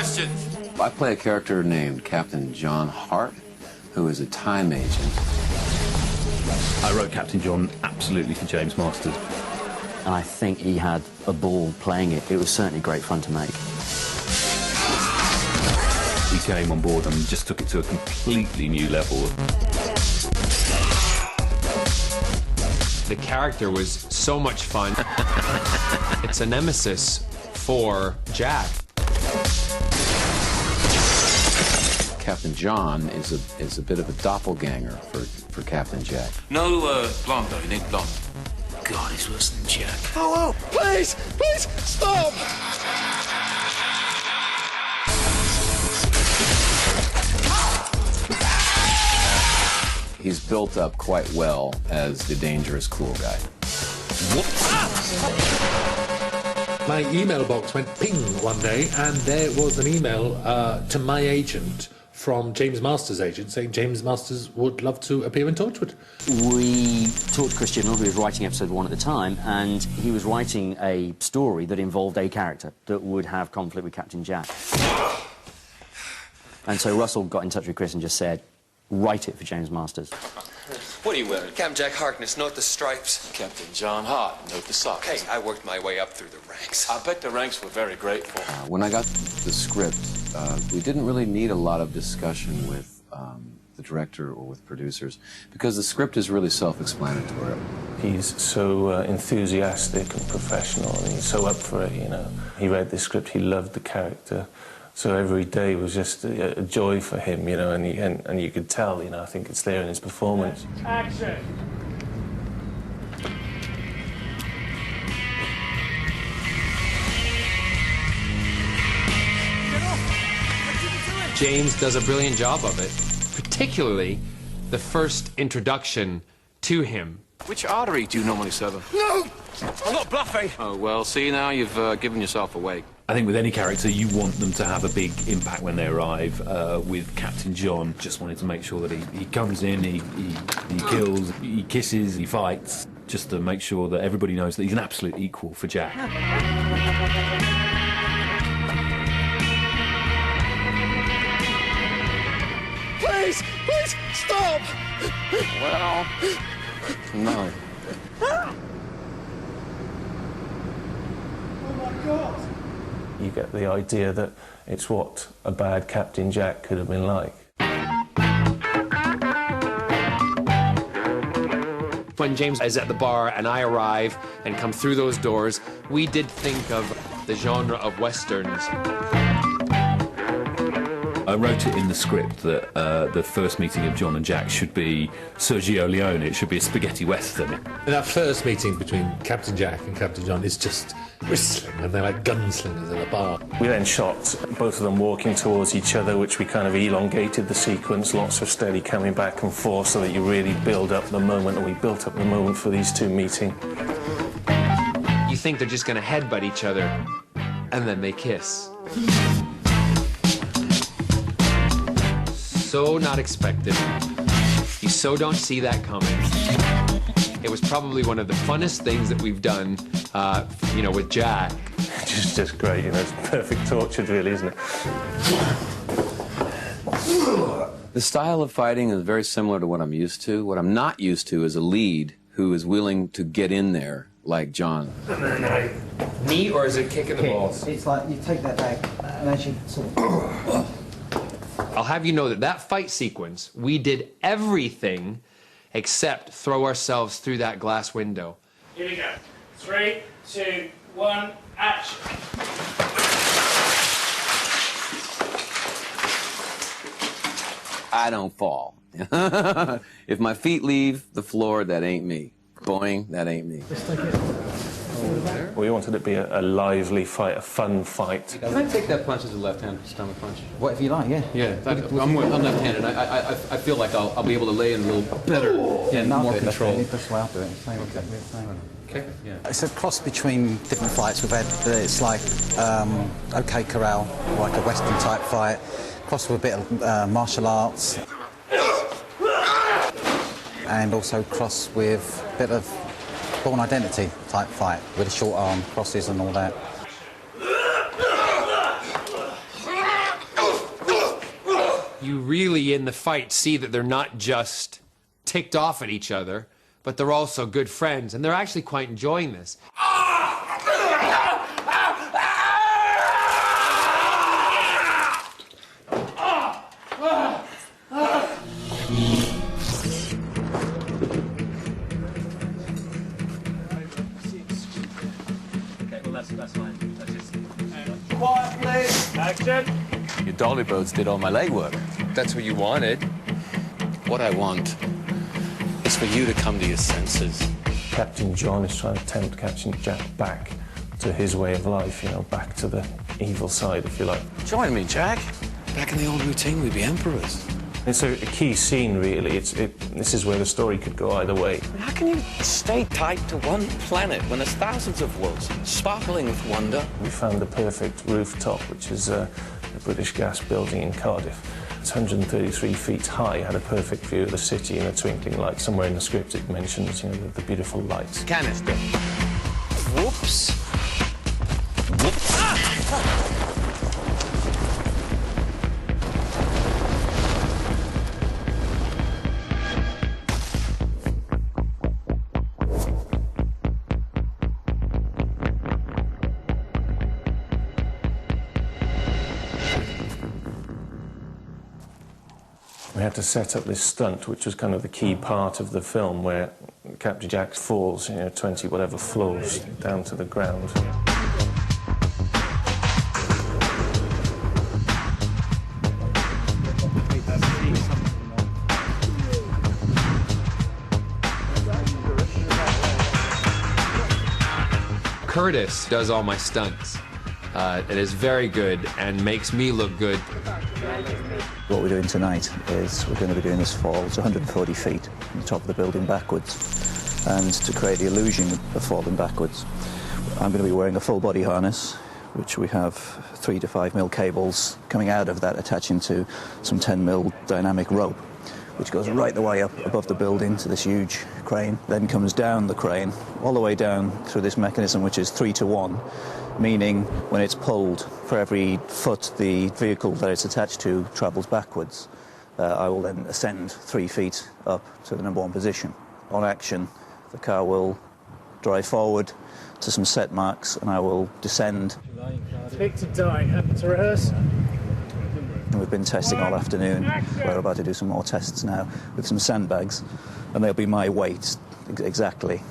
questions. I play a character named Captain John Hart, who is a time agent. I wrote Captain John absolutely for James Masters. And I think he had a ball playing it. It was certainly great fun to make. We came on board and just took it to a completely new level. The character was so much fun. It's a nemesis for Jack. Captain John is a bit of a doppelganger for Captain Jack. No blonde, though. You need blonde. God, he's worse than Jack. Oh, please, please, stop! He's built up quite well as the dangerous cool guy. My email box went ping one day, and there was an email to my agent from James Masters' agent saying James Masters would love to appear in Torchwood. We talked to Chris Chibnall, who was writing episode 1 at the time, and he was writing a story that involved a character that would have conflict with Captain Jack. And so Russell got in touch with Chris and just said, write it for James Masters. What are you wearing? Captain Jack Harkness, note the stripes. Captain John Hart, note the socks. Hey, I worked my way up through the ranks. I bet the ranks were very grateful. When I got the script, we didn't really need a lot of discussion with the director or with producers, because the script is really self-explanatory. He's so enthusiastic and professional, and he's so up for it, you know. He read the script, he loved the character, so every day was just a joy for him, you know, and you could tell, you know, I think it's there in his performance. Action! James does a brilliant job of it, particularly the first introduction to him. Which artery do you normally sever? No! I'm not bluffing! Oh, well, see, now you've given yourself away. I think with any character, you want them to have a big impact when they arrive. With Captain John, just wanted to make sure that he comes in, he kills, he kisses, he fights, just to make sure that everybody knows that he's an absolute equal for Jack. Please, please, stop! Well, no. Oh my God! You get the idea that it's what a bad Captain Jack could have been like. When James is at the bar and I arrive and come through those doors, we did think of the genre of westerns. I wrote it in the script that the first meeting of John and Jack should be Sergio Leone. It should be a spaghetti western. And that first meeting between Captain Jack and Captain John is just whistling, and they're like gunslingers at a bar. We then shot both of them walking towards each other, which we kind of elongated the sequence, lots of steady coming back and forth so that you really build up the moment, and we built up the moment for these two meeting. You think they're just going to headbutt each other, and then they kiss. So not expected. You so don't see that coming. It was probably one of the funnest things that we've done, you know, with Jack. Just great, you know, it's perfect Torchwood, really, isn't it? The style of fighting is very similar to what I'm used to. What I'm not used to is a lead who is willing to get in there like John. Knee, or is it kicking the balls? It's like you take that bag and as you sort of... I'll have you know that that fight sequence, we did everything except throw ourselves through that glass window. Here we go. 3, 2, 1, action! I don't fall. If my feet leave the floor, that ain't me. Boing, that ain't me. We wanted it to be a lively fight, a fun fight. Can I take that punch as a left-hand stomach punch? Whatever you like, yeah. Yeah, I'm left-handed. I feel like I'll be able to lay in a little better and more control. That's the way I'll do it. Okay, yeah. It's a cross between different fights we've had. It's like OK Corral, like a Western type fight, crossed with a bit of martial arts, and also crossed with a bit of Born Identity type fight with a short arm, crosses and all that. You really, in the fight, see that they're not just ticked off at each other, but they're also good friends, and they're actually quite enjoying this. That's fine. That's just... Quiet, please. Action. Your dolly boats did all my legwork. That's what you wanted. What I want is for you to come to your senses. Captain John is trying to tempt Captain Jack back to his way of life, you know, back to the evil side, if you like. Join me, Jack. Back in the old routine, we'd be emperors. It's a key scene, really. This is where the story could go either way. How can you stay tied to one planet when there's thousands of worlds sparkling with wonder? We found the perfect rooftop, which is a British gas building in Cardiff. It's 133 feet high, had a perfect view of the city and a twinkling light. Somewhere in the script it mentions, you know, the beautiful lights. Canister. Whoops. Whoops. Ah! We had to set up this stunt, which was kind of the key part of the film, where Captain Jack falls, you know, 20 whatever floors down to the ground. Curtis does all my stunts. It is very good and makes me look good. What we're doing tonight is we're going to be doing this fall. It's 140 feet from the top of the building backwards. And to create the illusion of falling backwards, I'm going to be wearing a full body harness, which we have 3 to 5 mil cables coming out of that, attaching to some 10 mil dynamic rope, which goes right the way up above the building to this huge crane, then comes down the crane, all the way down through this mechanism, which is 3 to 1, meaning when it's pulled, for every foot the vehicle that it's attached to travels backwards. I will then ascend 3 feet up to the #1 position. On action, the car will drive forward to some set marks, and I will descend. Tick to die. Happy to rehearse? And we've been testing all afternoon. We're about to do some more tests now with some sandbags, and they'll be my weight exactly.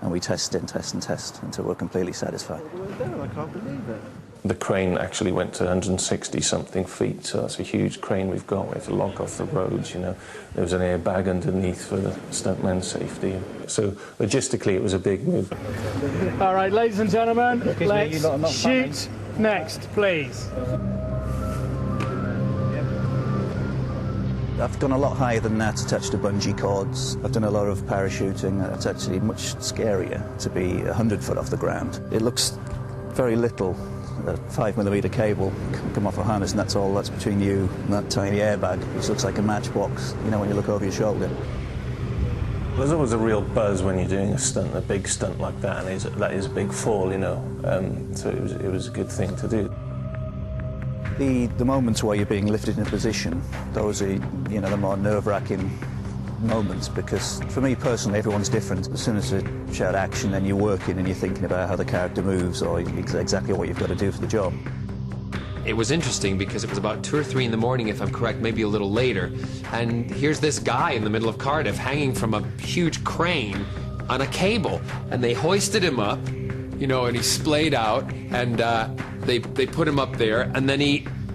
And we test and test and test until we're completely satisfied. I can't believe it. The crane actually went to 160-something feet, so that's a huge crane we've got. We have to lock off the roads, you know. There was an airbag underneath for the stuntman's safety. So logistically, it was a big move. All right, ladies and gentlemen, let's shoot next, please. I've gone a lot higher than that, attached to bungee cords. I've done a lot of parachuting. It's actually much scarier to be 100 foot off the ground. It looks very little. A 5mm cable can come off a harness, and that's all that's between you and that tiny airbag, which looks like a matchbox, you know, when you look over your shoulder. There's always a real buzz when you're doing a stunt, a big stunt like that, and that is a big fall, you know. So it was a good thing to do. The moments where you're being lifted in a position, those are, you know, the more nerve-wracking moments, because for me personally, everyone's different. As soon as you shout action, then you're working and you're thinking about how the character moves or exactly what you've got to do for the job. It was interesting because it was about 2 or 3 in the morning, if I'm correct, maybe a little later. And here's this guy in the middle of Cardiff hanging from a huge crane on a cable. And they hoisted him up, you know, and he splayed out, and they put him up there, and then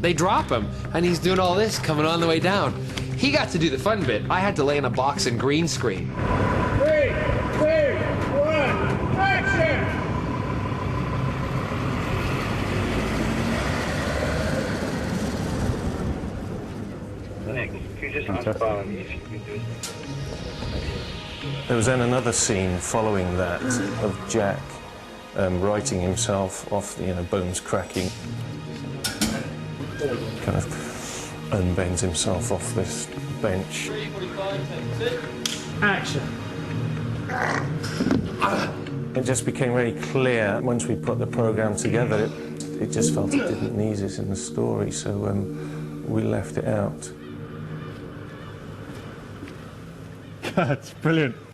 they drop him, and he's doing all this coming on the way down. He got to do the fun bit. I had to lay in a box and green screen. 3, 2, 1, action! There was then another scene following that of Jack righting himself off, you know, bones cracking. Kind of unbends himself off this bench. Action. It just became very clear once we put the programme together, it just felt it didn't need it in the story, so we left it out. That's brilliant.